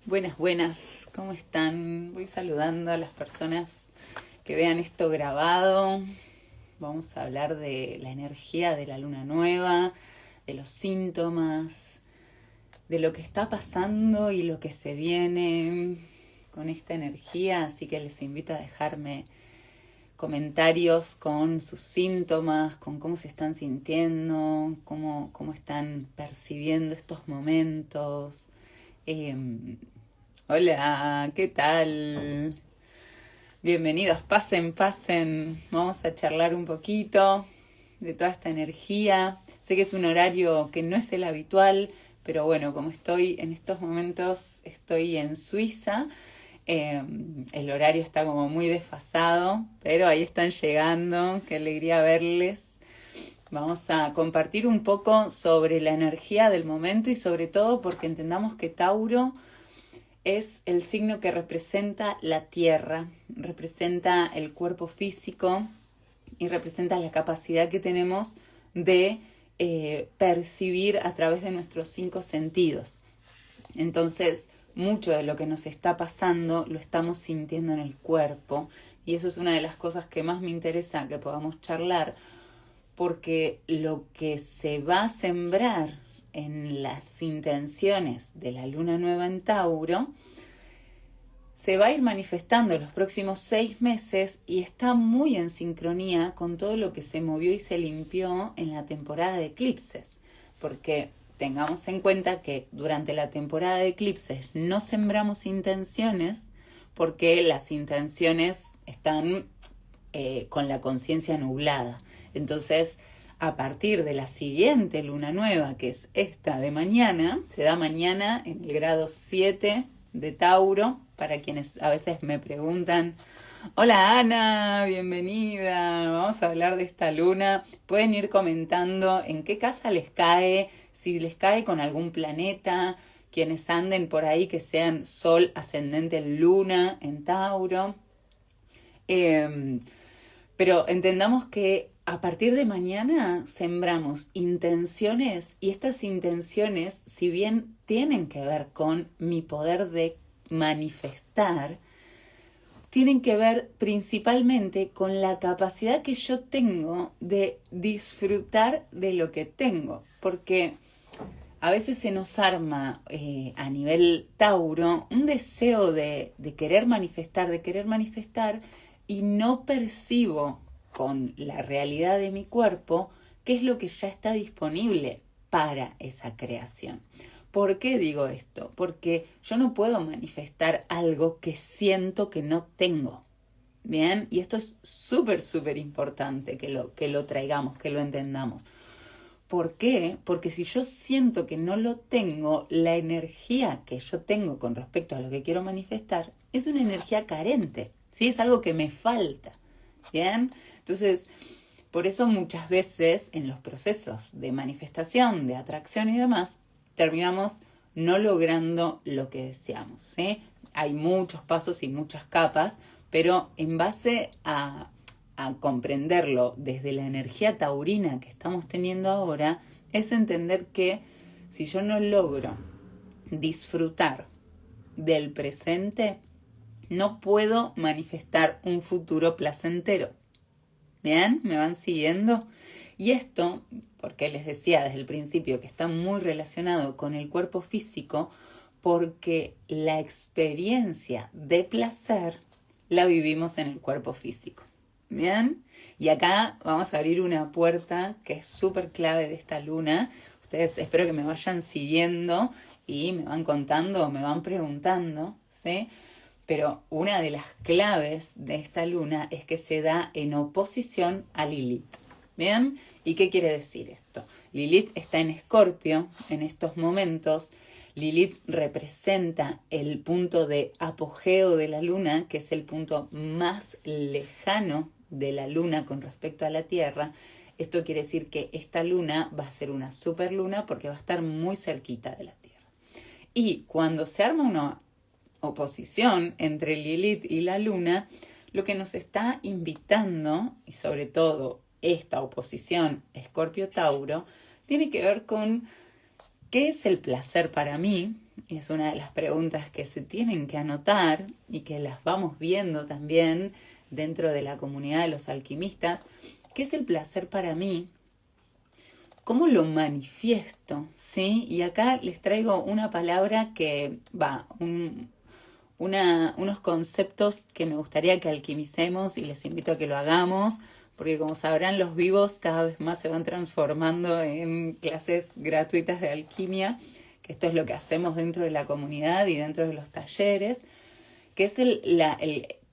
Buenas, buenas, ¿cómo están? Voy saludando a las personas que vean esto grabado. Vamos a hablar de la energía de la luna nueva, de los síntomas, de lo que está pasando y lo que se viene con esta energía. Así que les invito a dejarme comentarios con sus síntomas, con cómo se están sintiendo, cómo están percibiendo estos momentos. Hola, ¿qué tal? Bienvenidos, pasen. Vamos a charlar un poquito de toda esta energía. Sé que es un horario que no es el habitual, pero bueno, como estoy en estos momentos, estoy en Suiza. El horario está como muy desfasado, pero ahí están llegando. Qué alegría verles. Vamos a compartir un poco sobre la energía del momento y sobre todo porque entendamos que Tauro es el signo que representa la tierra, representa el cuerpo físico y representa la capacidad que tenemos de percibir a través de nuestros 5 sentidos. Entonces, mucho de lo que nos está pasando lo estamos sintiendo en el cuerpo y eso es una de las cosas que más me interesa que podamos charlar, porque lo que se va a sembrar en las intenciones de la luna nueva en Tauro se va a ir manifestando los próximos 6 meses y está muy en sincronía con todo lo que se movió y se limpió en la temporada de eclipses, porque tengamos en cuenta que durante la temporada de eclipses no sembramos intenciones porque las intenciones están con la conciencia nublada. Entonces, a partir de la siguiente luna nueva, que es esta de mañana, se da mañana en el grado 7 de Tauro, para quienes a veces me preguntan, hola Ana, bienvenida, vamos a hablar de esta luna. Pueden ir comentando en qué casa les cae, si les cae con algún planeta, quienes anden por ahí que sean Sol, ascendente, Luna en Tauro. Pero entendamos que a partir de mañana sembramos intenciones y estas intenciones, si bien tienen que ver con mi poder de manifestar, tienen que ver principalmente con la capacidad que yo tengo de disfrutar de lo que tengo. Porque a veces se nos arma a nivel Tauro un deseo de querer manifestar, y no percibo con la realidad de mi cuerpo qué es lo que ya está disponible para esa creación. ¿Por qué digo esto? Porque yo no puedo manifestar algo que siento que no tengo. Bien, y esto es súper importante que lo traigamos, que lo entendamos. ¿Por qué? Porque si yo siento que no lo tengo, la energía que yo tengo con respecto a lo que quiero manifestar es una energía carente, ¿sí? Es algo que me falta, ¿bien? Entonces, por eso muchas veces en los procesos de manifestación, de atracción y demás, terminamos no logrando lo que deseamos, ¿sí? Hay muchos pasos y muchas capas, pero en base a comprenderlo desde la energía taurina que estamos teniendo ahora, es entender que si yo no logro disfrutar del presente, no puedo manifestar un futuro placentero. ¿Bien? ¿Me van siguiendo? Y esto, porque les decía desde el principio que está muy relacionado con el cuerpo físico, porque la experiencia de placer la vivimos en el cuerpo físico. ¿Bien? Y acá vamos a abrir una puerta que es súper clave de esta luna. Ustedes espero que me vayan siguiendo y me van contando o me van preguntando, ¿sí? Pero una de las claves de esta luna es que se da en oposición a Lilith. ¿Bien? ¿Y qué quiere decir esto? Lilith está en Escorpio en estos momentos. Lilith representa el punto de apogeo de la luna, que es el punto más lejano de la luna con respecto a la Tierra. Esto quiere decir que esta luna va a ser una superluna porque va a estar muy cerquita de la Tierra. Y cuando se arma una oposición entre Lilith y la luna, lo que nos está invitando, y sobre todo esta oposición Escorpio-Tauro, tiene que ver con qué es el placer para mí, es una de las preguntas que se tienen que anotar y que las vamos viendo también dentro de la comunidad de los alquimistas. ¿Qué es el placer para mí? ¿Cómo lo manifiesto? ¿Sí? Y acá les traigo una palabra que unos conceptos que me gustaría que alquimicemos y les invito a que lo hagamos, porque como sabrán, los vivos cada vez más se van transformando en clases gratuitas de alquimia, que esto es lo que hacemos dentro de la comunidad y dentro de los talleres, que es el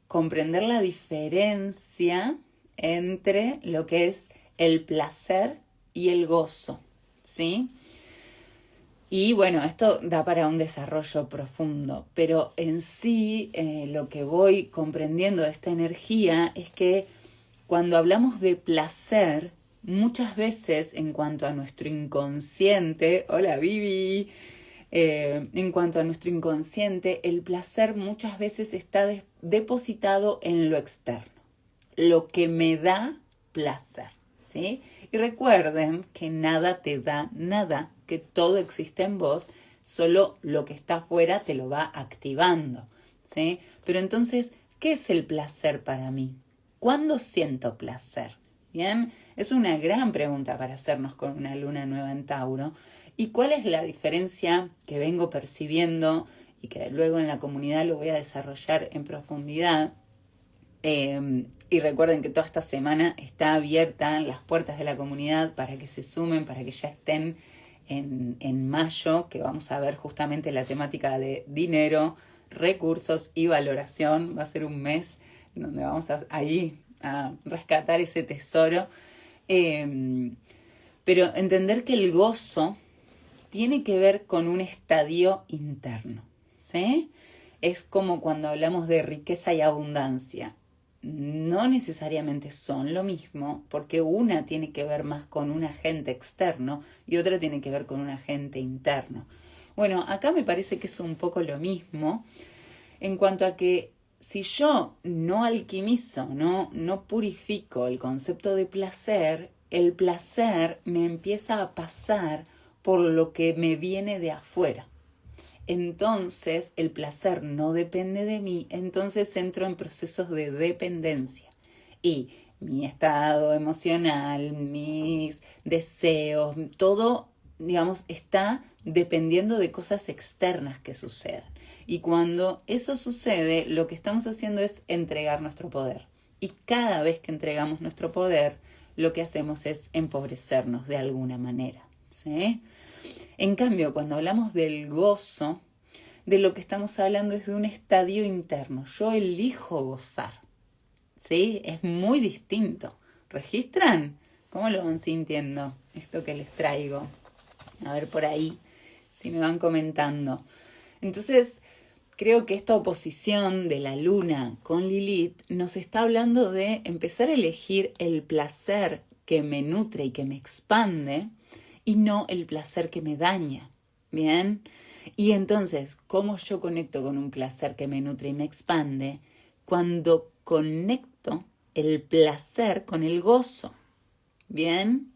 comprender la diferencia entre lo que es el placer y el gozo, ¿sí? Y bueno, esto da para un desarrollo profundo, pero en sí lo que voy comprendiendo de esta energía es que cuando hablamos de placer, muchas veces en cuanto a nuestro inconsciente, hola Vivi, en cuanto a nuestro inconsciente, el placer muchas veces está depositado en lo externo, lo que me da placer, ¿sí? Y recuerden que nada te da nada, que todo existe en vos, solo lo que está afuera te lo va activando, ¿sí? Pero entonces, ¿qué es el placer para mí? ¿Cuándo siento placer? Bien, es una gran pregunta para hacernos con una luna nueva en Tauro. ¿Y cuál es la diferencia que vengo percibiendo y que luego en la comunidad lo voy a desarrollar en profundidad? Y recuerden que toda esta semana está abierta las puertas de la comunidad para que se sumen, para que ya estén en mayo, que vamos a ver justamente la temática de dinero, recursos y valoración. Va a ser un mes donde vamos ahí a rescatar ese tesoro. Pero entender que el gozo tiene que ver con un estadio interno, ¿sí? Es como cuando hablamos de riqueza y abundancia. No necesariamente son lo mismo, porque una tiene que ver más con un agente externo y otra tiene que ver con un agente interno. Bueno, acá me parece que es un poco lo mismo, en cuanto a que si yo no alquimizo, no purifico el concepto de placer, el placer me empieza a pasar por lo que me viene de afuera. Entonces el placer no depende de mí, entonces entro en procesos de dependencia y mi estado emocional, mis deseos, todo, digamos, está dependiendo de cosas externas que sucedan. Y cuando eso sucede, lo que estamos haciendo es entregar nuestro poder. Y cada vez que entregamos nuestro poder, lo que hacemos es empobrecernos de alguna manera, ¿sí? En cambio, cuando hablamos del gozo, de lo que estamos hablando es de un estadio interno. Yo elijo gozar, ¿sí? Es muy distinto. ¿Registran? ¿Cómo lo van sintiendo esto que les traigo? A ver por ahí, si me van comentando. Entonces, creo que esta oposición de la luna con Lilith nos está hablando de empezar a elegir el placer que me nutre y que me expande, y no el placer que me daña, ¿bien? Y entonces, ¿cómo yo conecto con un placer que me nutre y me expande? Cuando conecto el placer con el gozo, ¿bien?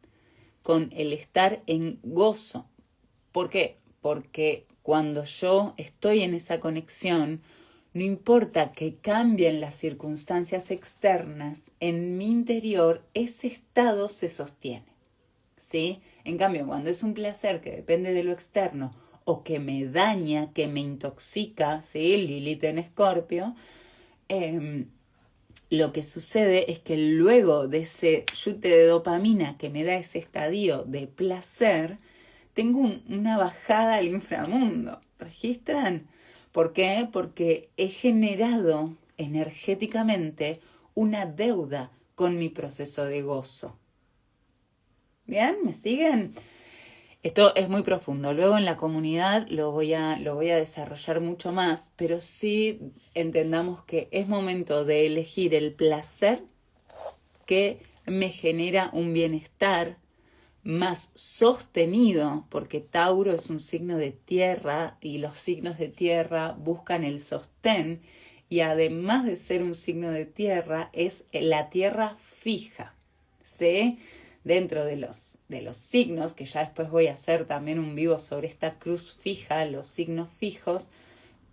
Con el estar en gozo. ¿Por qué? Porque cuando yo estoy en esa conexión, no importa que cambien las circunstancias externas, en mi interior ese estado se sostiene, ¿sí? En cambio, cuando es un placer que depende de lo externo o que me daña, que me intoxica, ¿sí? Lilith en Escorpio, lo que sucede es que luego de ese chute de dopamina que me da ese estadio de placer, tengo una bajada al inframundo. ¿Registran? ¿Por qué? Porque he generado energéticamente una deuda con mi proceso de gozo. ¿Bien? ¿Me siguen? Esto es muy profundo. Luego en la comunidad lo voy a desarrollar mucho más, pero sí entendamos que es momento de elegir el placer que me genera un bienestar más sostenido, porque Tauro es un signo de tierra y los signos de tierra buscan el sostén, y además de ser un signo de tierra, es la tierra fija, ¿sí? Dentro de los de los signos, que ya después voy a hacer también un vivo sobre esta cruz fija, los signos fijos,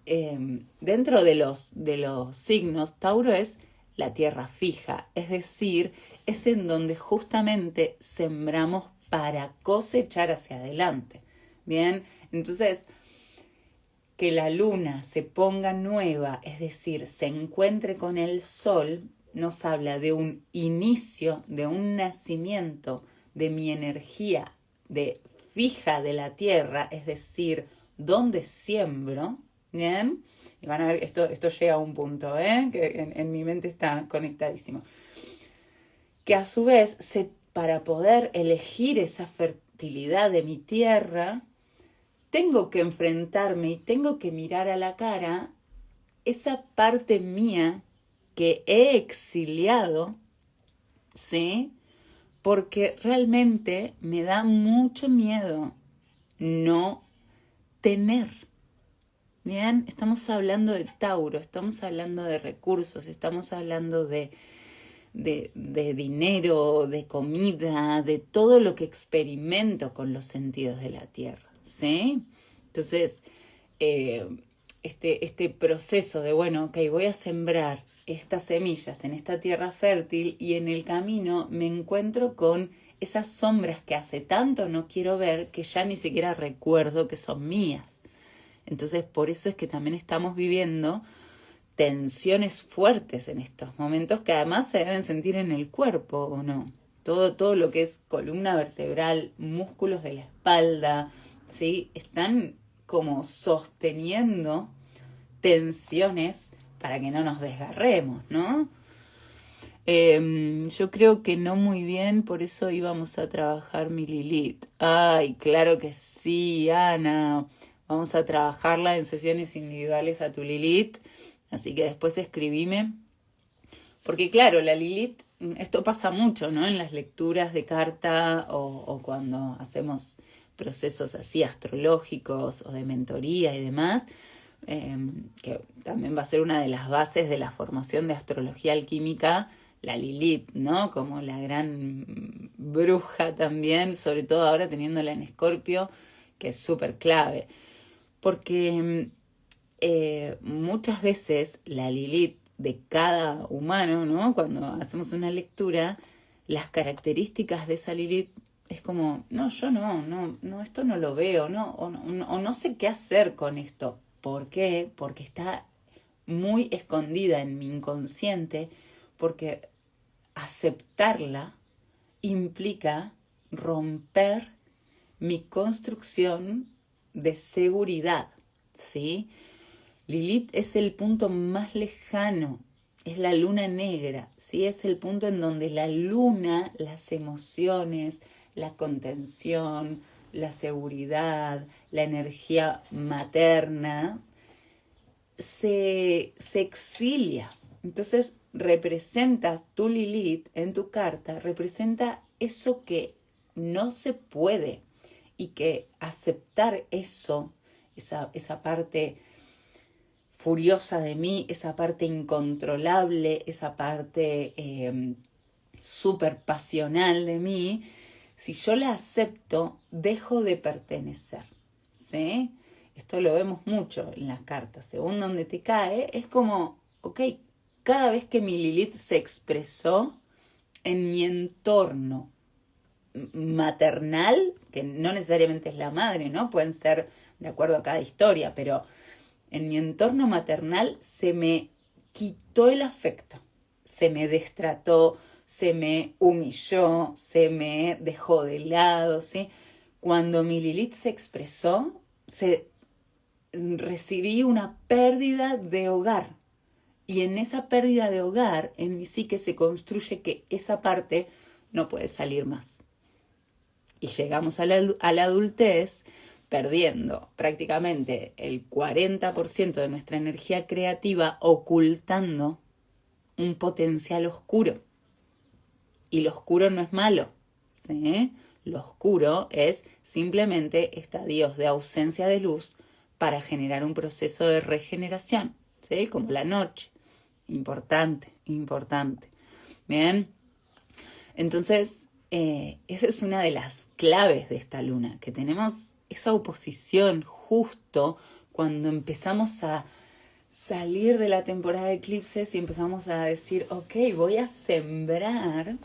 dentro de los signos, Tauro es la tierra fija, es decir, es en donde justamente sembramos para cosechar hacia adelante. Bien, entonces, que la luna se ponga nueva, es decir, se encuentre con el sol, nos habla de un inicio, de un nacimiento de mi energía de fija de la tierra, es decir, donde siembro, ¿bien? Y van a ver, esto llega a un punto, que en mi mente está conectadísimo. Que a su vez, para poder elegir esa fertilidad de mi tierra, tengo que enfrentarme y tengo que mirar a la cara esa parte mía que he exiliado, ¿sí? Porque realmente me da mucho miedo no tener. Bien, estamos hablando de Tauro, estamos hablando de recursos, estamos hablando de dinero, de comida, de todo lo que experimento con los sentidos de la tierra, ¿sí? Entonces, este proceso de, bueno, ok, voy a sembrar estas semillas en esta tierra fértil y en el camino me encuentro con esas sombras que hace tanto no quiero ver que ya ni siquiera recuerdo que son mías. Entonces, por eso es que también estamos viviendo tensiones fuertes en estos momentos que además se deben sentir en el cuerpo, ¿o no? Todo lo que es columna vertebral, músculos de la espalda, ¿sí? Están como sosteniendo tensiones para que no nos desgarremos, ¿no? Yo creo que no muy bien, por eso íbamos a trabajar mi Lilith. Ay, claro que sí, Ana. Vamos a trabajarla en sesiones individuales a tu Lilith. Así que después escribime. Porque claro, la Lilith, esto pasa mucho, ¿no? En las lecturas de carta o cuando hacemos procesos así astrológicos o de mentoría y demás, que también va a ser una de las bases de la formación de astrología alquímica, la Lilith, ¿no? Como la gran bruja también, sobre todo ahora teniéndola en Escorpio, que es súper clave. Porque muchas veces la Lilith de cada humano, ¿no? Cuando hacemos una lectura, las características de esa Lilith es como, no, yo no, esto no lo veo, o no sé qué hacer con esto. ¿Por qué? Porque está muy escondida en mi inconsciente, porque aceptarla implica romper mi construcción de seguridad, ¿sí? Lilith es el punto más lejano, es la luna negra, ¿sí? Es el punto en donde la luna, las emociones, la contención, la seguridad, la energía materna, se exilia. Entonces representas tu Lilith en tu carta, representa eso que no se puede y que aceptar eso, esa parte furiosa de mí, esa parte incontrolable, esa parte súper pasional de mí, si yo la acepto, dejo de pertenecer, ¿sí? Esto lo vemos mucho en las cartas. Según donde te cae, es como, ok, cada vez que mi Lilith se expresó en mi entorno maternal, que no necesariamente es la madre, ¿no? Pueden ser de acuerdo a cada historia, pero en mi entorno maternal se me quitó el afecto, se me destrató, se me humilló, se me dejó de lado, ¿sí? Cuando mi Lilith se expresó, recibí una pérdida de hogar. Y en esa pérdida de hogar, en mi psique se construye que esa parte no puede salir más. Y llegamos a la adultez perdiendo prácticamente el 40% de nuestra energía creativa, ocultando un potencial oscuro. Y lo oscuro no es malo, ¿sí? Lo oscuro es simplemente estadios de ausencia de luz para generar un proceso de regeneración, ¿sí? Como la noche. Importante. Bien. Entonces, esa es una de las claves de esta luna, que tenemos esa oposición justo cuando empezamos a salir de la temporada de eclipses y empezamos a decir, ok, voy a sembrar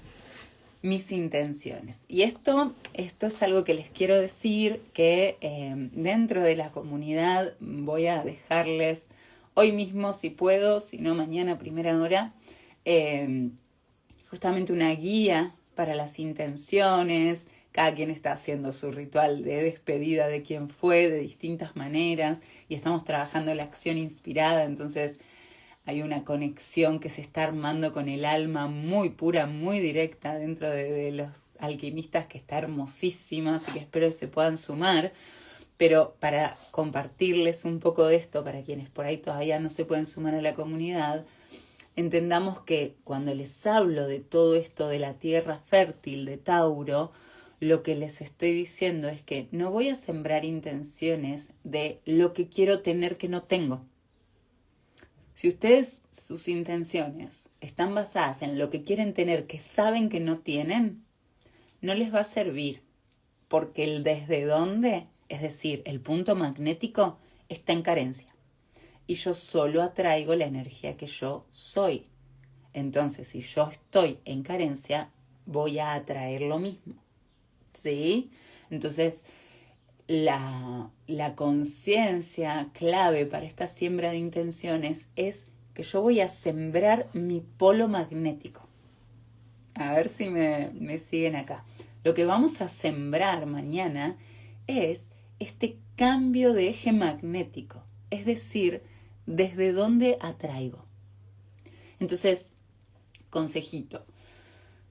mis intenciones. Y esto es algo que les quiero decir, que dentro de la comunidad voy a dejarles hoy mismo, si puedo, si no mañana a primera hora, justamente una guía para las intenciones. Cada quien está haciendo su ritual de despedida de quien fue de distintas maneras y estamos trabajando la acción inspirada, entonces hay una conexión que se está armando con el alma muy pura, muy directa dentro de los alquimistas, que está hermosísima, así que espero que se puedan sumar. Pero para compartirles un poco de esto, para quienes por ahí todavía no se pueden sumar a la comunidad, entendamos que cuando les hablo de todo esto de la tierra fértil de Tauro, lo que les estoy diciendo es que no voy a sembrar intenciones de lo que quiero tener que no tengo. Si ustedes, sus intenciones están basadas en lo que quieren tener que saben que no tienen, no les va a servir, porque el desde dónde, es decir, el punto magnético, está en carencia. Y yo solo atraigo la energía que yo soy. Entonces, si yo estoy en carencia, voy a atraer lo mismo. ¿Sí? Entonces, la conciencia clave para esta siembra de intenciones es que yo voy a sembrar mi polo magnético. A ver si me siguen acá. Lo que vamos a sembrar mañana es este cambio de eje magnético, es decir, desde dónde atraigo. Entonces, consejito,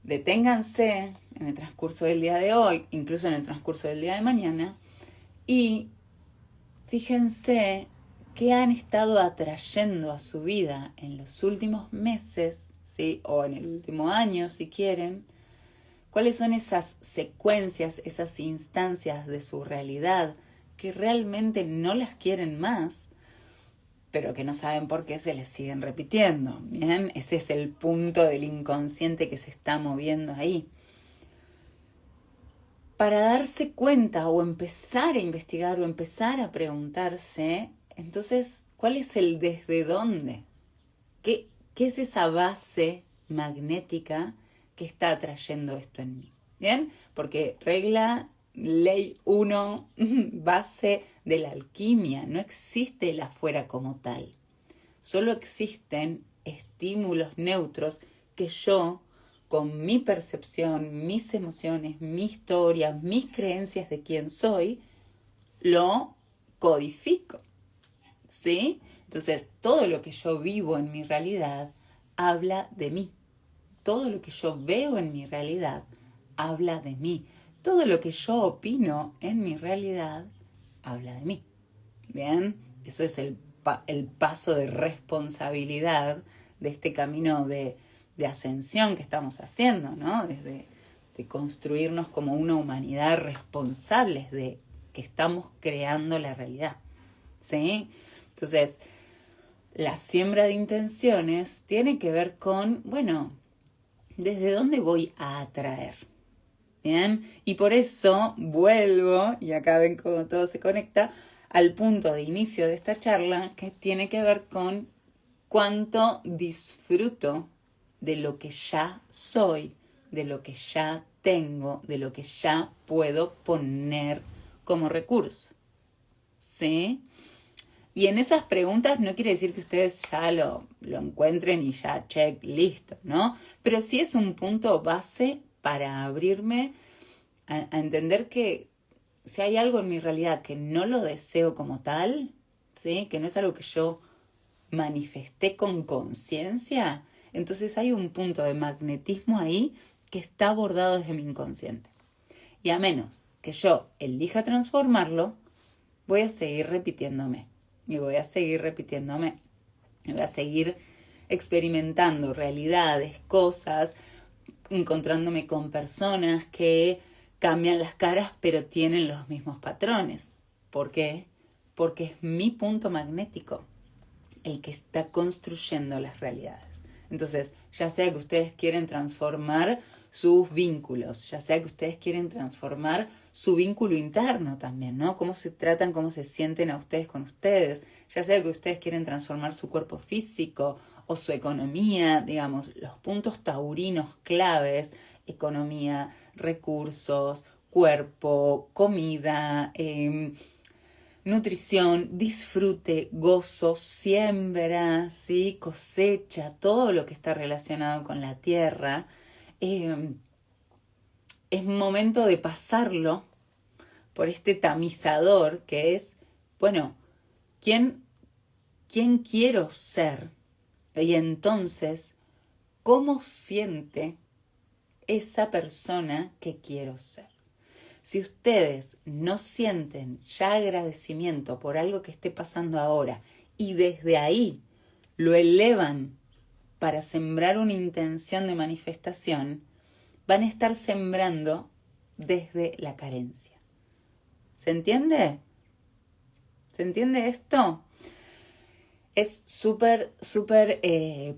deténganse en el transcurso del día de hoy, incluso en el transcurso del día de mañana, y fíjense qué han estado atrayendo a su vida en los últimos meses, ¿sí? O en el último año, si quieren. ¿Cuáles son esas secuencias, esas instancias de su realidad que realmente no las quieren más, pero que no saben por qué se les siguen repitiendo? ¿Bien? Ese es el punto del inconsciente que se está moviendo ahí. Para darse cuenta o empezar a investigar o empezar a preguntarse, entonces, ¿cuál es el desde dónde? ¿Qué es esa base magnética que está atrayendo esto en mí? ¿Bien? Porque ley 1, base de la alquimia, no existe el afuera como tal. Solo existen estímulos neutros que yo, con mi percepción, mis emociones, mi historia, mis creencias de quién soy, lo codifico. ¿Sí? Entonces, todo lo que yo vivo en mi realidad habla de mí. Todo lo que yo veo en mi realidad habla de mí. Todo lo que yo opino en mi realidad habla de mí. ¿Bien? Eso es el paso de responsabilidad de este camino de ascensión que estamos haciendo, ¿no? Desde de construirnos como una humanidad responsables de que estamos creando la realidad. ¿Sí? Entonces, la siembra de intenciones tiene que ver con, bueno, ¿desde dónde voy a atraer? ¿Bien? Y por eso vuelvo, y acá ven cómo todo se conecta, al punto de inicio de esta charla, que tiene que ver con cuánto disfruto de lo que ya soy, de lo que ya tengo, de lo que ya puedo poner como recurso. ¿Sí? Y en esas preguntas no quiere decir que ustedes ya lo encuentren y ya check, listo, ¿no? Pero sí es un punto base para abrirme a entender que si hay algo en mi realidad que no lo deseo como tal, ¿sí? Que no es algo que yo manifesté con conciencia, entonces hay un punto de magnetismo ahí que está abordado desde mi inconsciente. Y a menos que yo elija transformarlo, voy a seguir repitiéndome. Y voy a seguir repitiéndome. Y voy a seguir experimentando realidades, cosas, encontrándome con personas que cambian las caras pero tienen los mismos patrones. ¿Por qué? Porque es mi punto magnético el que está construyendo las realidades. Entonces, ya sea que ustedes quieren transformar sus vínculos, ya sea que ustedes quieren transformar su vínculo interno también, ¿no? Cómo se tratan, cómo se sienten a ustedes con ustedes, ya sea que ustedes quieren transformar su cuerpo físico o su economía, digamos, los puntos taurinos claves, economía, recursos, cuerpo, comida, nutrición, disfrute, gozo, siembra, ¿sí? Cosecha, todo lo que está relacionado con la tierra. Es momento de pasarlo por este tamizador que es, bueno, ¿quién quiero ser? Y entonces, ¿cómo siente esa persona que quiero ser? Si ustedes no sienten ya agradecimiento por algo que esté pasando ahora y desde ahí lo elevan para sembrar una intención de manifestación, van a estar sembrando desde la carencia. ¿Se entiende? ¿Se entiende esto? Es súper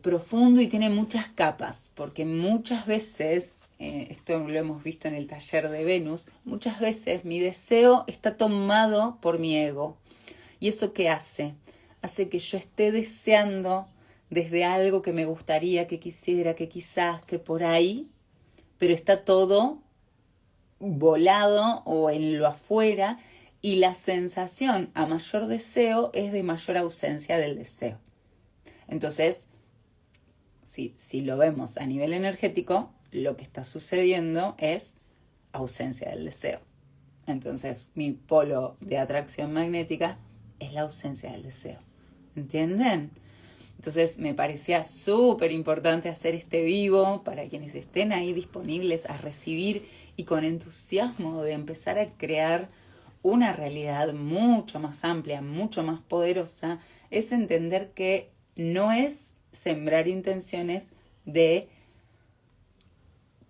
profundo y tiene muchas capas, porque muchas veces, esto lo hemos visto en el taller de Venus, muchas veces mi deseo está tomado por mi ego. ¿Y eso qué hace? Hace que yo esté deseando desde algo que me gustaría, que quisiera, que quizás, que por ahí, pero está todo volado o en lo afuera, y la sensación a mayor deseo es de mayor ausencia del deseo. Entonces, si lo vemos a nivel energético, lo que está sucediendo es ausencia del deseo. Entonces, mi polo de atracción magnética es la ausencia del deseo. ¿Entienden? Entonces, me parecía súper importante hacer este vivo para quienes estén ahí disponibles a recibir y con entusiasmo de empezar a crear una realidad mucho más amplia, mucho más poderosa, es entender que no es sembrar intenciones de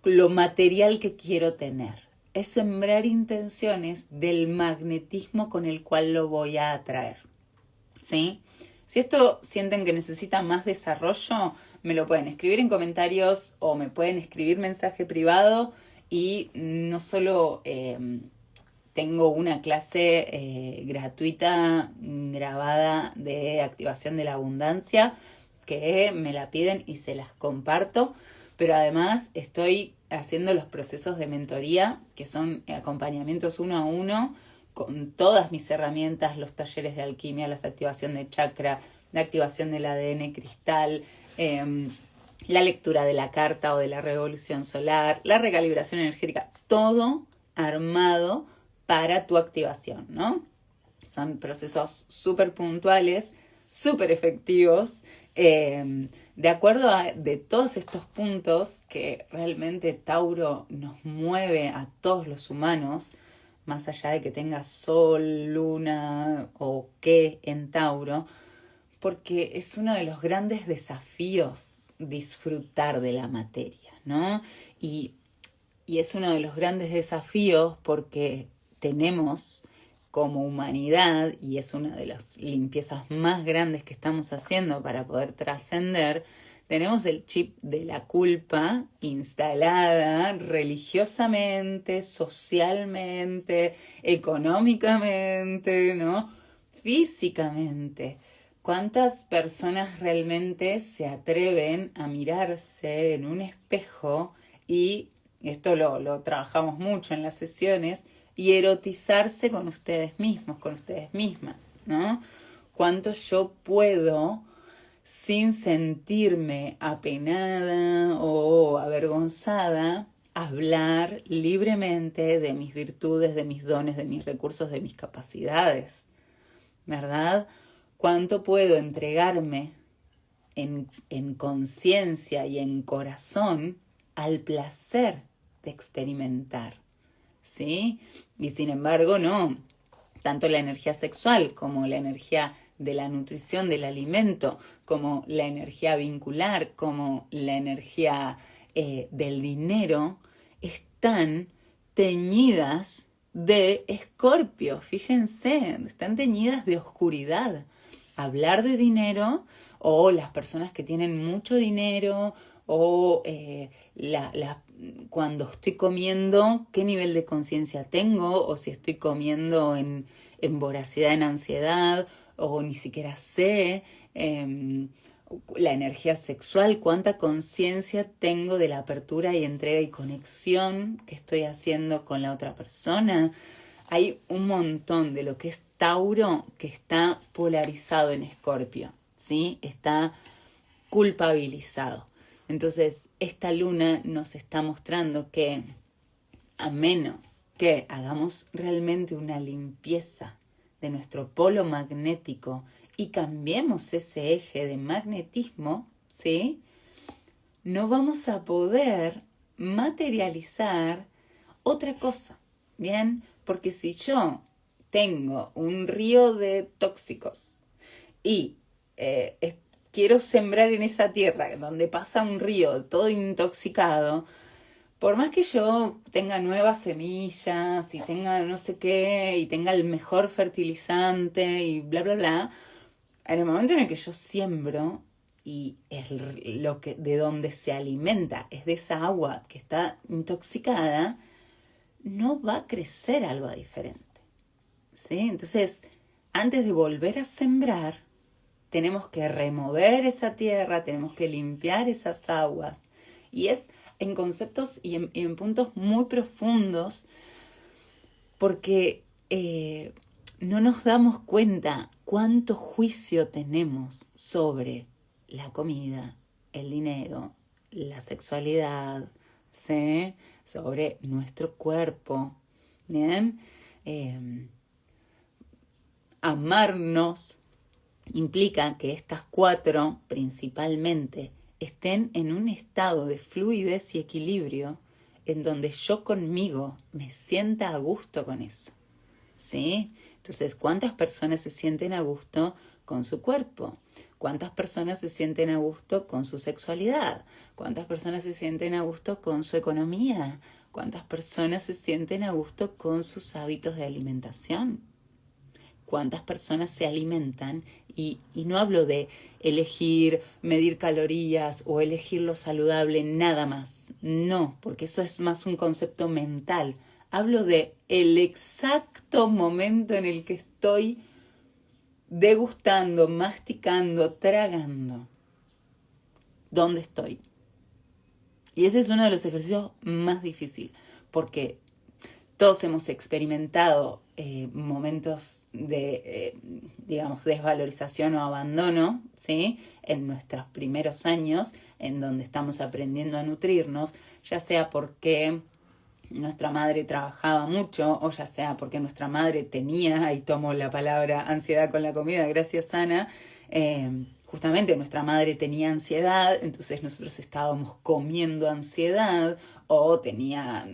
lo material que quiero tener, es sembrar intenciones del magnetismo con el cual lo voy a atraer, ¿sí? Si esto sienten que necesita más desarrollo, me lo pueden escribir en comentarios o me pueden escribir mensaje privado, y no solo tengo una clase gratuita grabada de activación de la abundancia que me la piden y se las comparto, pero además estoy haciendo los procesos de mentoría, que son acompañamientos 1 a 1 con todas mis herramientas, los talleres de alquimia, la activación de chakra, la activación del ADN cristal, la lectura de la carta o de la revolución solar, la recalibración energética, todo armado para tu activación, ¿no? Son procesos súper puntuales, súper efectivos, de acuerdo a de todos estos puntos que realmente Tauro nos mueve a todos los humanos, más allá de que tenga Sol, Luna o qué en Tauro, porque es uno de los grandes desafíos disfrutar de la materia, ¿no? Y es uno de los grandes desafíos porque tenemos como humanidad, y es una de las limpiezas más grandes que estamos haciendo para poder trascender, tenemos el chip de la culpa instalada religiosamente, socialmente, económicamente, ¿no? Físicamente. ¿Cuántas personas realmente se atreven a mirarse en un espejo y esto lo trabajamos mucho en las sesiones, y erotizarse con ustedes mismos, con ustedes mismas, ¿no? ¿Cuánto yo puedo, sin sentirme apenada o avergonzada, hablar libremente de mis virtudes, de mis dones, de mis recursos, de mis capacidades, ¿verdad? ¿Cuánto puedo entregarme en conciencia y en corazón al placer de experimentar, ¿sí? Y sin embargo, no. Tanto la energía sexual como la energía de la nutrición, del alimento, como la energía vincular, como la energía del dinero, están teñidas de Escorpio. Fíjense, están teñidas de oscuridad. Hablar de dinero, o las personas que tienen mucho dinero o cuando estoy comiendo, qué nivel de conciencia tengo, o si estoy comiendo en voracidad, en ansiedad, o ni siquiera sé, la energía sexual, cuánta conciencia tengo de la apertura y entrega y conexión que estoy haciendo con la otra persona. Hay un montón de lo que es Tauro que está polarizado en Escorpio, ¿sí? Está culpabilizado. Entonces, esta luna nos está mostrando que a menos que hagamos realmente una limpieza de nuestro polo magnético y cambiemos ese eje de magnetismo, ¿sí? No vamos a poder materializar otra cosa, ¿bien? Porque si yo tengo un río de tóxicos y quiero sembrar en esa tierra donde pasa un río todo intoxicado, por más que yo tenga nuevas semillas y tenga no sé qué y tenga el mejor fertilizante y bla, bla, bla, en el momento en el que yo siembro y es lo que de donde se alimenta, es de esa agua que está intoxicada, no va a crecer algo diferente, ¿sí? Entonces, antes de volver a sembrar, tenemos que remover esa tierra, tenemos que limpiar esas aguas. Y es en conceptos y en puntos muy profundos, porque no nos damos cuenta cuánto juicio tenemos sobre la comida, el dinero, la sexualidad, ¿sí? Sobre nuestro cuerpo, ¿bien? Amarnos implica que estas cuatro, principalmente, estén en un estado de fluidez y equilibrio en donde yo conmigo me sienta a gusto con eso, ¿sí? Entonces, ¿cuántas personas se sienten a gusto con su cuerpo? ¿Cuántas personas se sienten a gusto con su sexualidad? ¿Cuántas personas se sienten a gusto con su economía? ¿Cuántas personas se sienten a gusto con sus hábitos de alimentación? ¿Cuántas personas se alimentan? Y no hablo de elegir, medir calorías o elegir lo saludable, nada más. No, porque eso es más un concepto mental. Hablo de el exacto momento en el que estoy degustando, masticando, tragando. ¿Dónde estoy? Y ese es uno de los ejercicios más difíciles, porque todos hemos experimentado momentos de, digamos, desvalorización o abandono, ¿sí? En nuestros primeros años, en donde estamos aprendiendo a nutrirnos, ya sea porque nuestra madre trabajaba mucho, o ya sea porque nuestra madre tenía, ahí tomo la palabra ansiedad con la comida, gracias Ana, justamente nuestra madre tenía ansiedad, entonces nosotros estábamos comiendo ansiedad, o tenía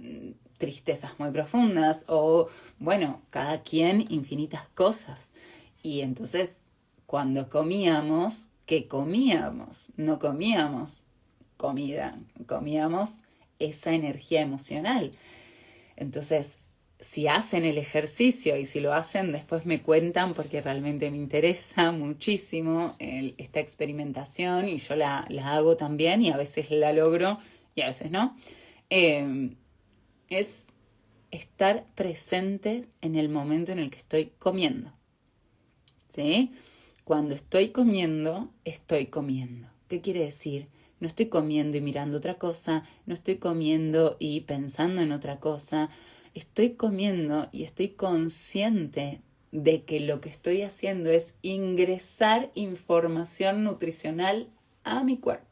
tristezas muy profundas, o bueno, cada quien infinitas cosas. Y entonces, cuando comíamos, ¿qué comíamos? No comíamos comida, comíamos esa energía emocional. Entonces, si hacen el ejercicio y si lo hacen, después me cuentan porque realmente me interesa muchísimo esta experimentación y yo la hago también y a veces la logro y a veces no. Es estar presente en el momento en el que estoy comiendo, ¿sí? Cuando estoy comiendo, estoy comiendo. ¿Qué quiere decir? No estoy comiendo y mirando otra cosa, no estoy comiendo y pensando en otra cosa. Estoy comiendo y estoy consciente de que lo que estoy haciendo es ingresar información nutricional a mi cuerpo.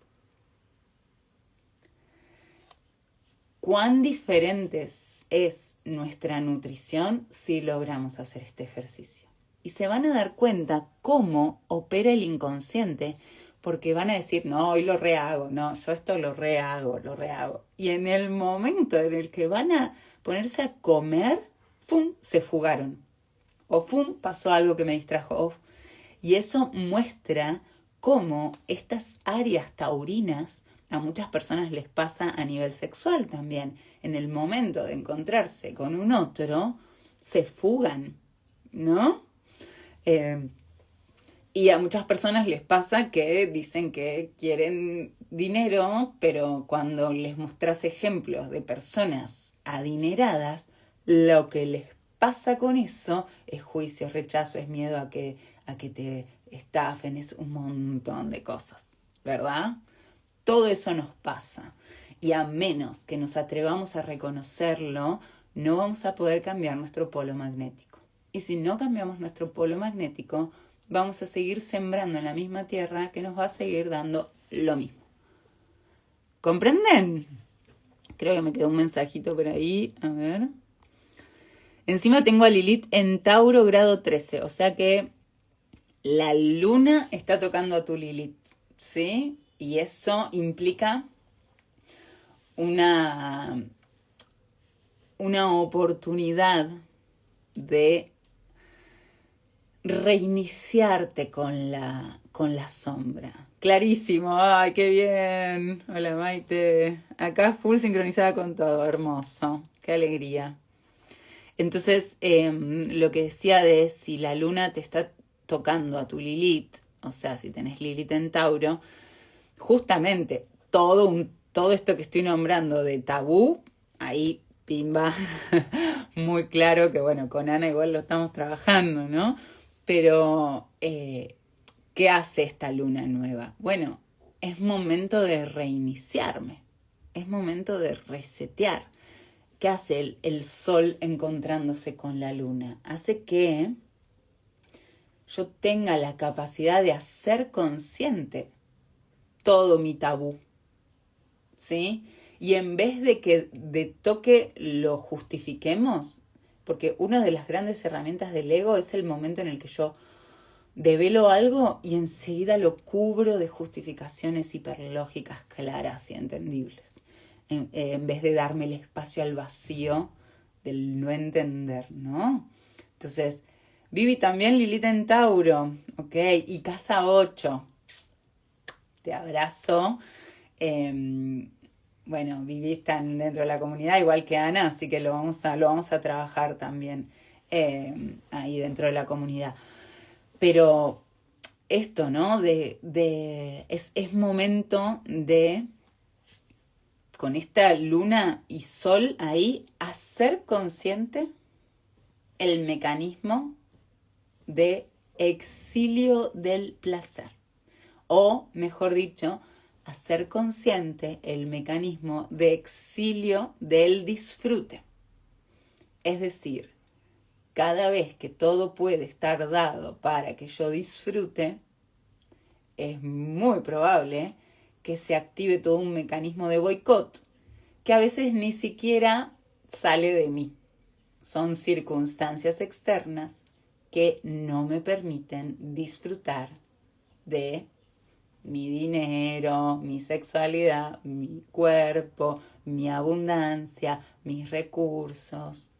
¿Cuán diferentes es nuestra nutrición si logramos hacer este ejercicio? Y se van a dar cuenta cómo opera el inconsciente, porque van a decir, no, hoy lo rehago, no, yo esto lo rehago. Y en el momento en el que van a ponerse a comer, ¡fum!, se fugaron. O ¡fum!, pasó algo que me distrajo. Y eso muestra cómo estas áreas taurinas a muchas personas les pasa a nivel sexual también. En el momento de encontrarse con un otro, se fugan, ¿no? Y a muchas personas les pasa que dicen que quieren dinero, pero cuando les mostras ejemplos de personas adineradas, lo que les pasa con eso es juicio, rechazo, es miedo a que te estafen, es un montón de cosas, ¿verdad? Todo eso nos pasa. Y a menos que nos atrevamos a reconocerlo, no vamos a poder cambiar nuestro polo magnético. Y si no cambiamos nuestro polo magnético, vamos a seguir sembrando en la misma tierra que nos va a seguir dando lo mismo. ¿Comprenden? Creo que me quedó un mensajito por ahí. A ver. Encima tengo a Lilith en Tauro grado 13. O sea que la luna está tocando a tu Lilith. ¿Sí? Y eso implica una oportunidad de reiniciarte con la sombra. Clarísimo, ¡ay, qué bien! Hola Maite, acá full sincronizada con todo, hermoso, qué alegría. Entonces, lo que decía de si la luna te está tocando a tu Lilith, o sea, si tenés Lilith en Tauro, justamente todo esto que estoy nombrando de tabú, ahí pimba, muy claro que bueno, con Ana igual lo estamos trabajando, ¿no? Pero, ¿qué hace esta luna nueva? Bueno, es momento de reiniciarme, es momento de resetear. ¿Qué hace el sol encontrándose con la luna? Hace que yo tenga la capacidad de hacer consciente todo mi tabú, ¿sí? Y en vez de que de toque lo justifiquemos, porque una de las grandes herramientas del ego es el momento en el que yo develo algo y enseguida lo cubro de justificaciones hiperlógicas claras y entendibles, en vez de darme el espacio al vacío del no entender, ¿no? Entonces, Vivi también Lilith en Tauro, ¿ok? Y casa 8. Te abrazo. Bueno, Vivi está dentro de la comunidad, igual que Ana, así que lo vamos a trabajar también ahí dentro de la comunidad. Pero esto, ¿no? Es momento de, con esta luna y sol ahí, hacer consciente el mecanismo de exilio del placer. O, mejor dicho, hacer consciente el mecanismo de exilio del disfrute. Es decir, cada vez que todo puede estar dado para que yo disfrute, es muy probable que se active todo un mecanismo de boicot, que a veces ni siquiera sale de mí. Son circunstancias externas que no me permiten disfrutar de mi dinero, mi sexualidad, mi cuerpo, mi abundancia, mis recursos,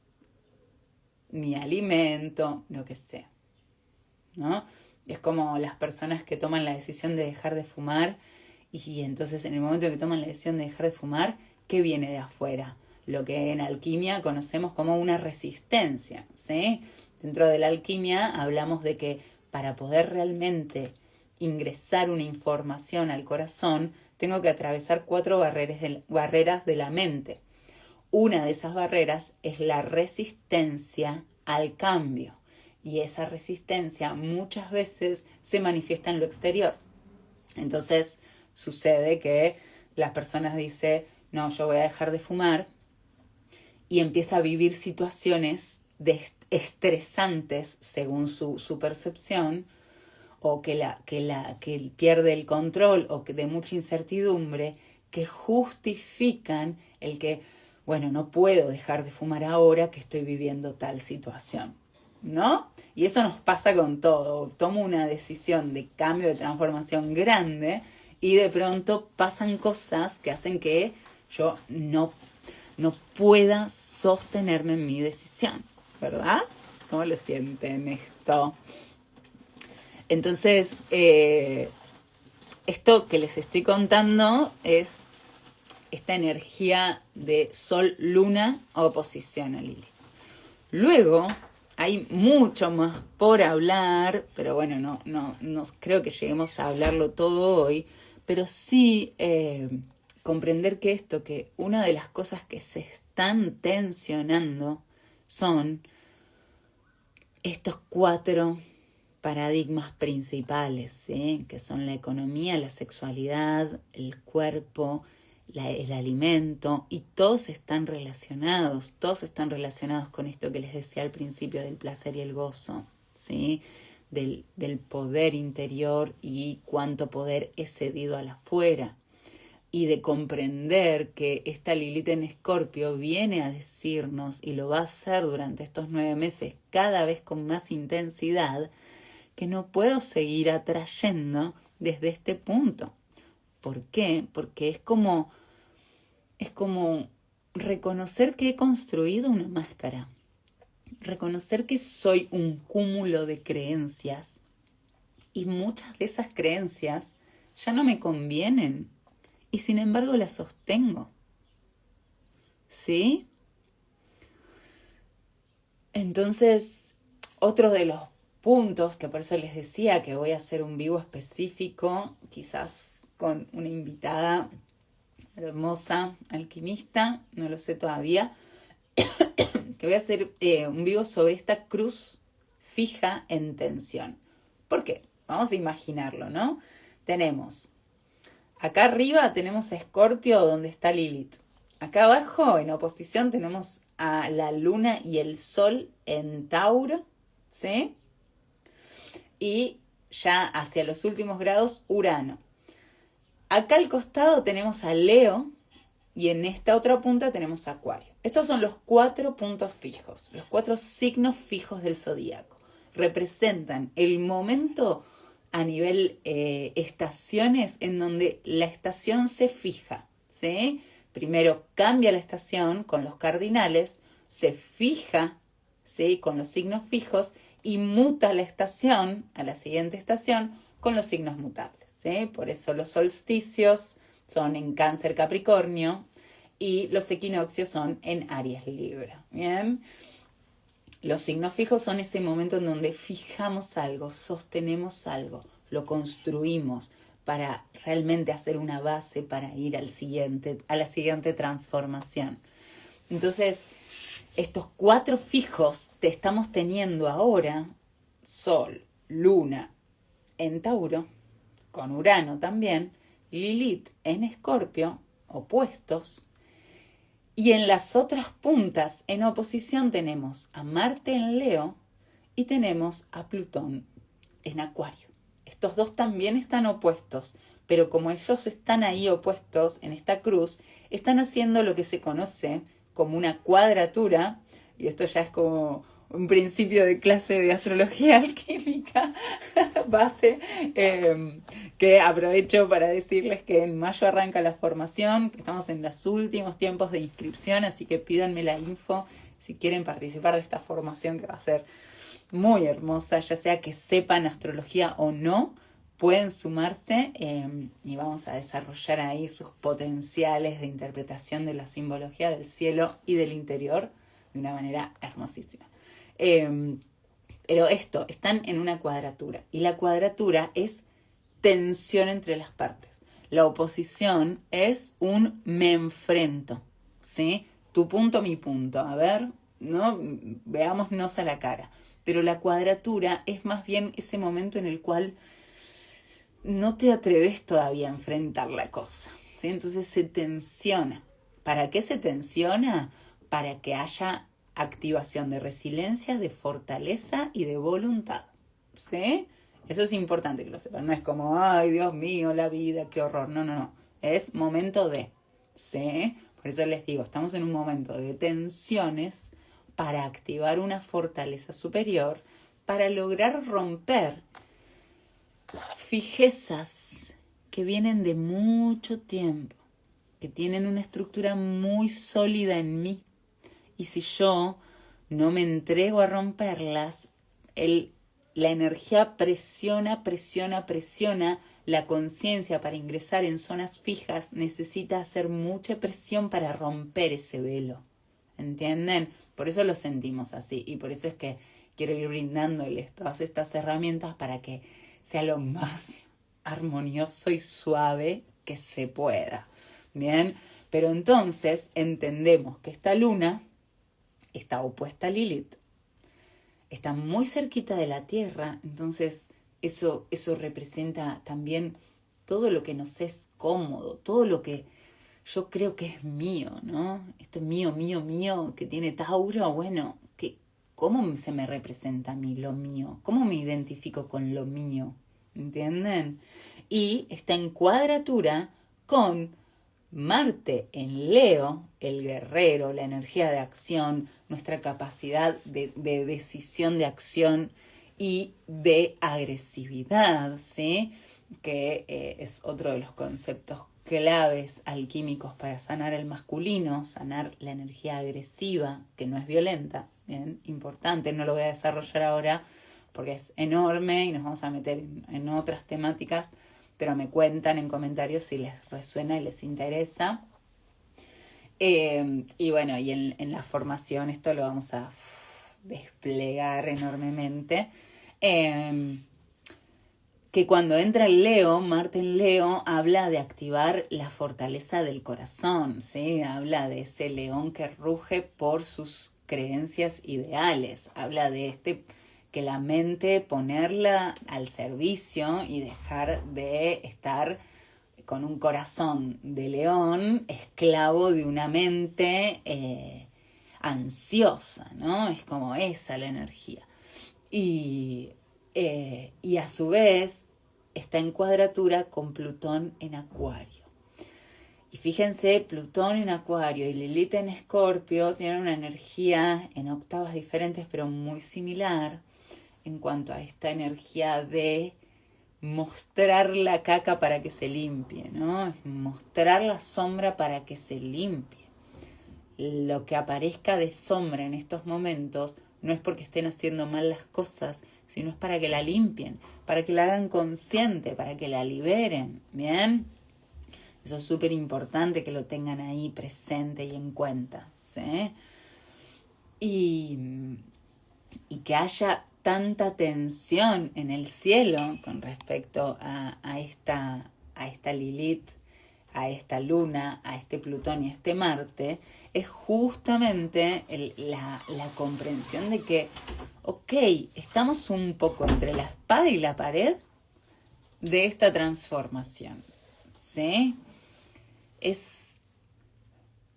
mi alimento, lo que sea, ¿no? Es como las personas que toman la decisión de dejar de fumar y entonces en el momento que toman la decisión de dejar de fumar, ¿qué viene de afuera? Lo que en alquimia conocemos como una resistencia, ¿sí? Dentro de la alquimia hablamos de que para poder realmente ingresar una información al corazón, tengo que atravesar 4 barreras de la mente. Una de esas barreras es la resistencia al cambio. Y esa resistencia muchas veces se manifiesta en lo exterior. Entonces sucede que las personas dicen, no, yo voy a dejar de fumar, y empieza a vivir situaciones estresantes según su percepción, o que pierde el control, o que de mucha incertidumbre, que justifican el que, bueno, no puedo dejar de fumar ahora que estoy viviendo tal situación, ¿no? Y eso nos pasa con todo. Tomo una decisión de cambio, de transformación grande, y de pronto pasan cosas que hacen que yo no pueda sostenerme en mi decisión, ¿verdad? ¿Cómo lo sienten esto? Entonces, esto que les estoy contando es esta energía de Sol-Luna oposición a Lilith. Luego hay mucho más por hablar, pero bueno, no creo que lleguemos a hablarlo todo hoy, pero sí comprender que una de las cosas que se están tensionando son estos 4 paradigmas principales, ¿sí? Que son la economía, la sexualidad, el cuerpo, el alimento, y todos están relacionados con esto que les decía al principio del placer y el gozo, ¿sí? Del poder interior y cuánto poder es cedido al afuera. Y de comprender que esta Lilith en Escorpio viene a decirnos, y lo va a hacer durante estos 9 meses cada vez con más intensidad, que no puedo seguir atrayendo desde este punto. ¿Por qué? Porque es como reconocer que he construido una máscara, reconocer que soy un cúmulo de creencias y muchas de esas creencias ya no me convienen y sin embargo las sostengo. ¿Sí? Entonces, otro de los puntos, que por eso les decía que voy a hacer un vivo específico, quizás con una invitada hermosa, alquimista, no lo sé todavía, que voy a hacer un vivo sobre esta cruz fija en tensión. ¿Por qué? Vamos a imaginarlo, ¿no? Tenemos, acá arriba tenemos a Escorpio donde está Lilith. Acá abajo, en oposición, tenemos a la luna y el sol en Tauro, ¿sí? Y ya hacia los últimos grados, Urano. Acá al costado tenemos a Leo y en esta otra punta tenemos a Acuario. Estos son los 4 puntos fijos, los 4 signos fijos del zodíaco. Representan el momento a nivel estaciones en donde la estación se fija, ¿sí? Primero cambia la estación con los cardinales, se fija, ¿sí? Con los signos fijos y muta la estación a la siguiente estación con los signos mutables, ¿sí? Por eso los solsticios son en Cáncer, Capricornio y los equinoccios son en Aries, Libra, ¿bien? Los signos fijos son ese momento en donde fijamos algo, sostenemos algo, lo construimos para realmente hacer una base para ir a la siguiente transformación. Entonces, estos 4 fijos te estamos teniendo ahora, Sol, Luna en Tauro, con Urano también, Lilith en Escorpio, opuestos, y en las otras puntas en oposición tenemos a Marte en Leo y tenemos a Plutón en Acuario. Estos 2 también están opuestos, pero como ellos están ahí opuestos en esta cruz, están haciendo lo que se conoce como una cuadratura, y esto ya es como un principio de clase de astrología alquímica base, que aprovecho para decirles que en mayo arranca la formación, que estamos en los últimos tiempos de inscripción, así que pídanme la info si quieren participar de esta formación que va a ser muy hermosa, ya sea que sepan astrología o no, pueden sumarse y vamos a desarrollar ahí sus potenciales de interpretación de la simbología del cielo y del interior de una manera hermosísima. Pero están en una cuadratura y la cuadratura es tensión entre las partes. La oposición es un me enfrento, ¿sí? Tu punto, mi punto. A ver, ¿no? Veámonos a la cara. Pero la cuadratura es más bien ese momento en el cual no te atreves todavía a enfrentar la cosa, ¿sí? Entonces se tensiona. ¿Para qué se tensiona? Para que haya activación de resiliencia, de fortaleza y de voluntad, ¿sí? Eso es importante que lo sepan. No es como, ay, Dios mío, la vida, qué horror. No. Es momento de, ¿sí? Por eso les digo, estamos en un momento de tensiones para activar una fortaleza superior, para lograr romper fijezas que vienen de mucho tiempo, que tienen una estructura muy sólida en mí. Y si yo no me entrego a romperlas, la energía presiona, la conciencia para ingresar en zonas fijas necesita hacer mucha presión para romper ese velo. ¿Entienden? Por eso lo sentimos así y por eso es que quiero ir brindándoles todas estas herramientas para que sea lo más armonioso y suave que se pueda. Bien, pero entonces entendemos que esta luna está opuesta a Lilith, está muy cerquita de la Tierra, entonces eso representa también todo lo que nos es cómodo, todo lo que yo creo que es mío, ¿no? Esto es mío, que tiene Tauro, bueno, ¿cómo se me representa a mí lo mío? ¿Cómo me identifico con lo mío? ¿Entienden? Y está en cuadratura con Marte en Leo, el guerrero, la energía de acción, nuestra capacidad de decisión de acción y de agresividad, ¿sí? Que es otro de los conceptos claves alquímicos para sanar el masculino, sanar la energía agresiva, que no es violenta, bien, importante, no lo voy a desarrollar ahora porque es enorme y nos vamos a meter en otras temáticas, pero me cuentan en comentarios si les resuena y les interesa. Y bueno, y en la formación esto lo vamos a desplegar enormemente. Que cuando entra el Leo, Marte en Leo, habla de activar la fortaleza del corazón, ¿sí? Habla de ese león que ruge por sus creencias ideales. Habla de que la mente ponerla al servicio y dejar de estar con un corazón de león, esclavo de una mente ansiosa, ¿no? Es como esa la energía. Y a su vez está en cuadratura con Plutón en Acuario. Y fíjense, Plutón en Acuario y Lilith en Escorpio tienen una energía en octavas diferentes, pero muy similar en cuanto a esta energía de mostrar la caca para que se limpie, ¿no? Mostrar la sombra para que se limpie. Lo que aparezca de sombra en estos momentos no es porque estén haciendo mal las cosas, sino es para que la limpien, para que la hagan consciente, para que la liberen, ¿bien? Eso es súper importante que lo tengan ahí presente y en cuenta, ¿sí? Y que haya tanta tensión en el cielo con respecto a esta Lilith, a esta Luna, a este Plutón y a este Marte, es justamente la comprensión de que, ok, estamos un poco entre la espada y la pared de esta transformación, ¿sí? Es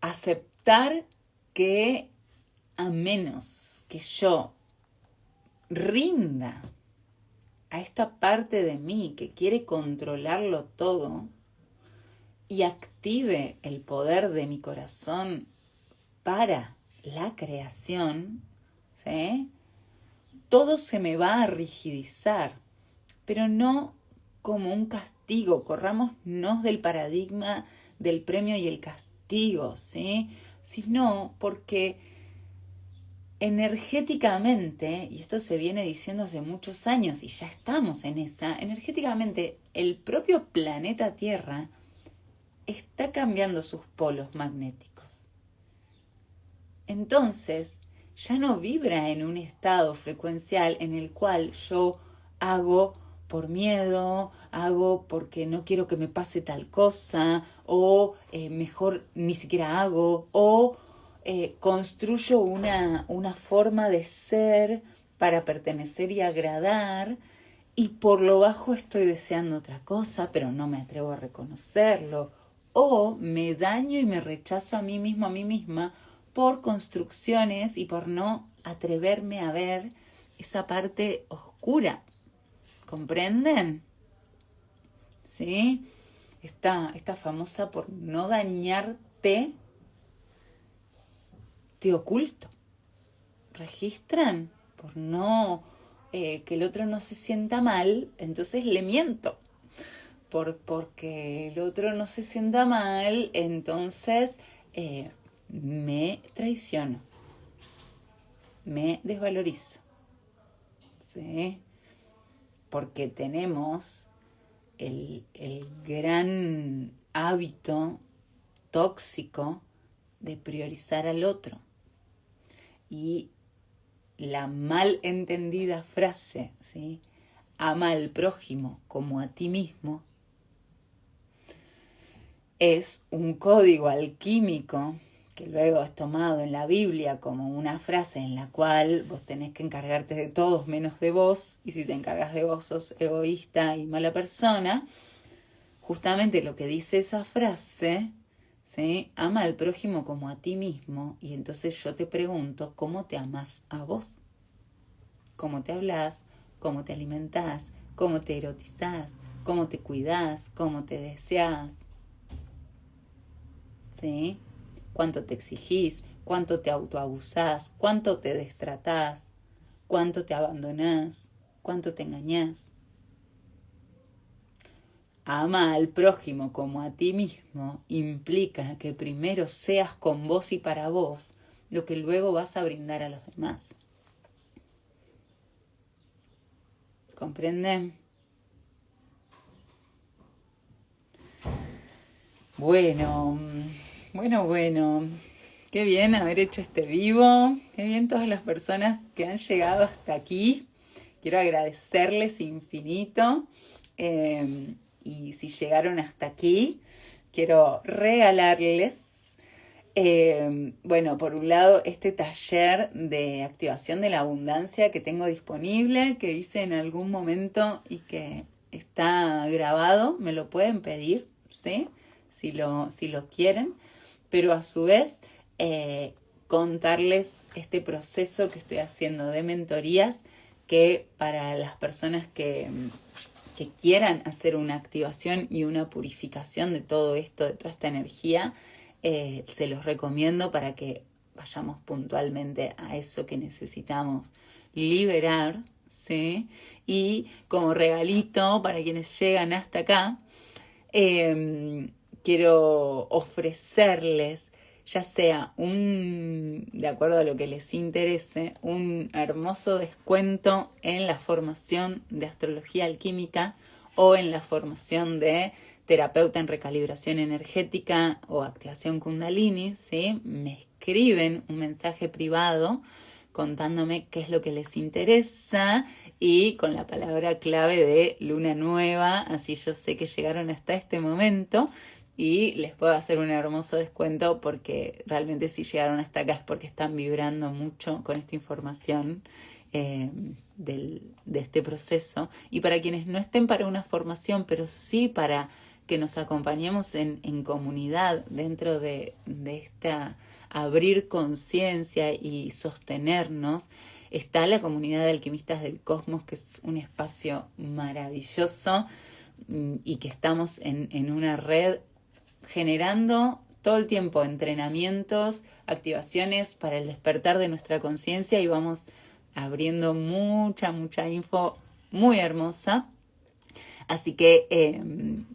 aceptar que a menos que yo rinda a esta parte de mí que quiere controlarlo todo y active el poder de mi corazón para la creación, ¿sí? Todo se me va a rigidizar, pero no como un castigo. Corrámonos del paradigma del premio y el castigo, ¿sí? Sino porque energéticamente, y esto se viene diciendo hace muchos años y ya estamos en esa, energéticamente el propio planeta Tierra está cambiando sus polos magnéticos. Entonces, ya no vibra en un estado frecuencial en el cual yo hago por miedo, hago porque no quiero que me pase tal cosa, o mejor ni siquiera hago, o construyo una forma de ser para pertenecer y agradar, y por lo bajo estoy deseando otra cosa, pero no me atrevo a reconocerlo, o me daño y me rechazo a mí mismo, a mí misma, por construcciones y por no atreverme a ver esa parte oscura. ¿Comprenden? ¿Sí? Esta famosa por no dañarte, te oculto. ¿Registran? Por no que el otro no se sienta mal, entonces le miento. Porque el otro no se sienta mal, entonces me traiciono. Me desvalorizo. ¿Sí? Porque tenemos el gran hábito tóxico de priorizar al otro. Y la mal entendida frase, ¿sí? Ama al prójimo como a ti mismo, es un código alquímico que luego es tomado en la Biblia como una frase en la cual vos tenés que encargarte de todos menos de vos, y si te encargas de vos sos egoísta y mala persona. Justamente lo que dice esa frase, ¿sí? Ama al prójimo como a ti mismo. Y entonces yo te pregunto, ¿cómo te amás a vos? ¿Cómo te hablas? ¿Cómo te alimentás? ¿Cómo te erotizás? ¿Cómo te cuidás? ¿Cómo te deseás? ¿Sí? ¿Cuánto te exigís? ¿Cuánto te autoabusás? ¿Cuánto te destratás? ¿Cuánto te abandonás? ¿Cuánto te engañás? Ama al prójimo como a ti mismo implica que primero seas con vos y para vos lo que luego vas a brindar a los demás. ¿Comprenden? Bueno. Qué bien haber hecho este vivo. Qué bien todas las personas que han llegado hasta aquí. Quiero agradecerles infinito. Y si llegaron hasta aquí, quiero regalarles, por un lado, este taller de activación de la abundancia que tengo disponible, que hice en algún momento y que está grabado. Me lo pueden pedir, ¿sí? Si lo quieren, pero a su vez contarles este proceso que estoy haciendo de mentorías, que para las personas que quieran hacer una activación y una purificación de todo esto, de toda esta energía, se los recomiendo para que vayamos puntualmente a eso que necesitamos liberar, ¿sí? Y como regalito para quienes llegan hasta acá, quiero ofrecerles, ya sea de acuerdo a lo que les interese, un hermoso descuento en la formación de astrología alquímica o en la formación de terapeuta en recalibración energética o activación kundalini, ¿sí? Me escriben un mensaje privado contándome qué es lo que les interesa y con la palabra clave de luna nueva, así yo sé que llegaron hasta este momento y les puedo hacer un hermoso descuento, porque realmente si llegaron hasta acá es porque están vibrando mucho con esta información de este proceso. Y para quienes no estén para una formación, pero sí para que nos acompañemos en comunidad dentro de esta abrir conciencia y sostenernos, está la comunidad de alquimistas del cosmos, que es un espacio maravilloso y que estamos en una red generando todo el tiempo entrenamientos, activaciones para el despertar de nuestra conciencia, y vamos abriendo mucha info muy hermosa. Así que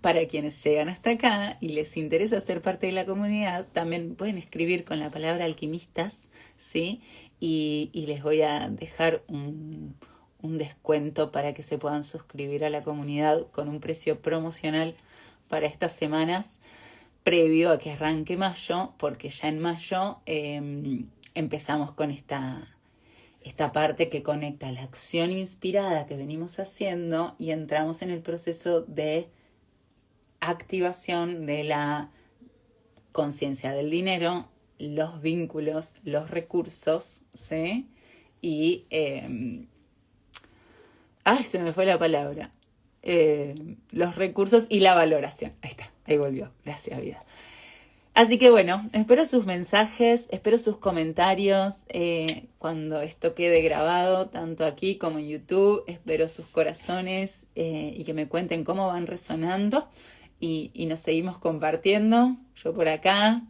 para quienes llegan hasta acá y les interesa ser parte de la comunidad, también pueden escribir con la palabra alquimistas, ¿sí? Y les voy a dejar un descuento para que se puedan suscribir a la comunidad con un precio promocional para estas semanas, previo a que arranque mayo, porque ya en mayo empezamos con esta parte que conecta la acción inspirada que venimos haciendo y entramos en el proceso de activación de la conciencia del dinero, los vínculos, los recursos, ¿sí? Y se me fue la palabra. Los recursos y la valoración. Ahí está, ahí volvió. Gracias, vida. Así que bueno, espero sus mensajes, espero sus comentarios cuando esto quede grabado, tanto aquí como en YouTube. Espero sus corazones y que me cuenten cómo van resonando, y nos seguimos compartiendo. Yo por acá,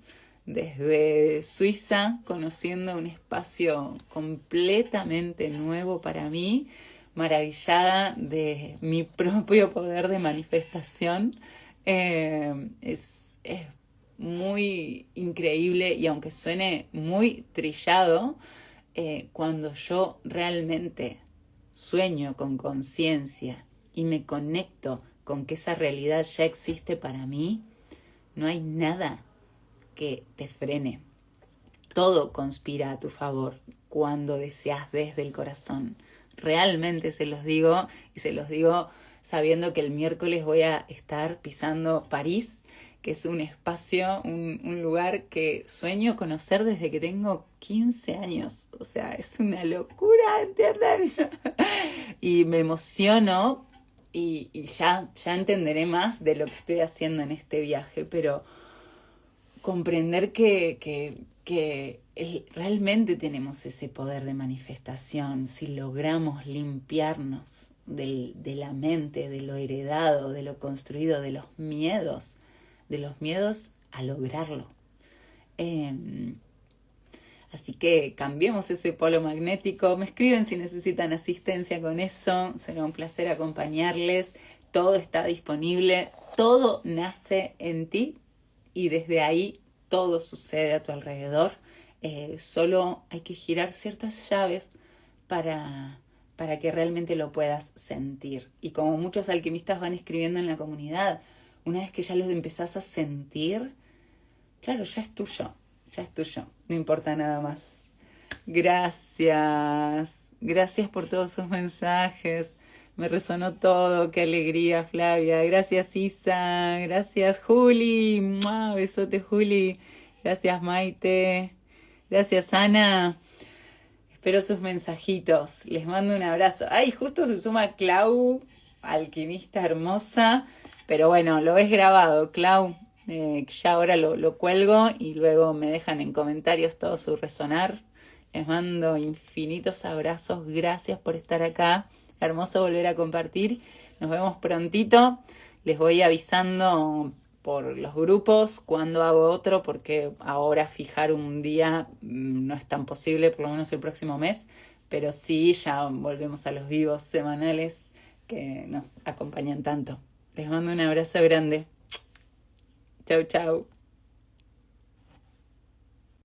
desde Suiza, conociendo un espacio completamente nuevo para mí, maravillada de mi propio poder de manifestación. Es muy increíble, y aunque suene muy trillado, cuando yo realmente sueño con conciencia y me conecto con que esa realidad ya existe para mí, no hay nada que te frene. Todo conspira a tu favor cuando deseas desde el corazón. Realmente se los digo, y se los digo sabiendo que el miércoles voy a estar pisando París, que es un espacio, un lugar que sueño conocer desde que tengo 15 años. O sea, es una locura, ¿entienden? Y me emociono y ya entenderé más de lo que estoy haciendo en este viaje, pero comprender que realmente tenemos ese poder de manifestación si logramos limpiarnos de la mente, de lo heredado, de lo construido, de los miedos a lograrlo. Así que cambiemos ese polo magnético. Me escriben si necesitan asistencia con eso. Será un placer acompañarles. Todo está disponible. Todo nace en ti y desde ahí todo sucede a tu alrededor. Solo hay que girar ciertas llaves para que realmente lo puedas sentir. Y como muchos alquimistas van escribiendo en la comunidad, una vez que ya lo empezás a sentir, claro, ya es tuyo, no importa nada más. Gracias por todos sus mensajes, me resonó todo, qué alegría, Flavia. Gracias, Isa, gracias, Juli, ¡mua! Besote, Juli, gracias, Maite, gracias, Ana. Espero sus mensajitos, les mando un abrazo. Ay, justo se suma Clau, alquimista hermosa. Pero bueno, lo ves grabado, Clau. Ya ahora lo cuelgo y luego me dejan en comentarios todo su resonar. Les mando infinitos abrazos. Gracias por estar acá. Hermoso volver a compartir. Nos vemos prontito. Les voy avisando por los grupos cuando hago otro, porque ahora fijar un día no es tan posible, por lo menos el próximo mes. Pero sí, ya volvemos a los vivos semanales que nos acompañan tanto. Les mando un abrazo grande. Chau, chau.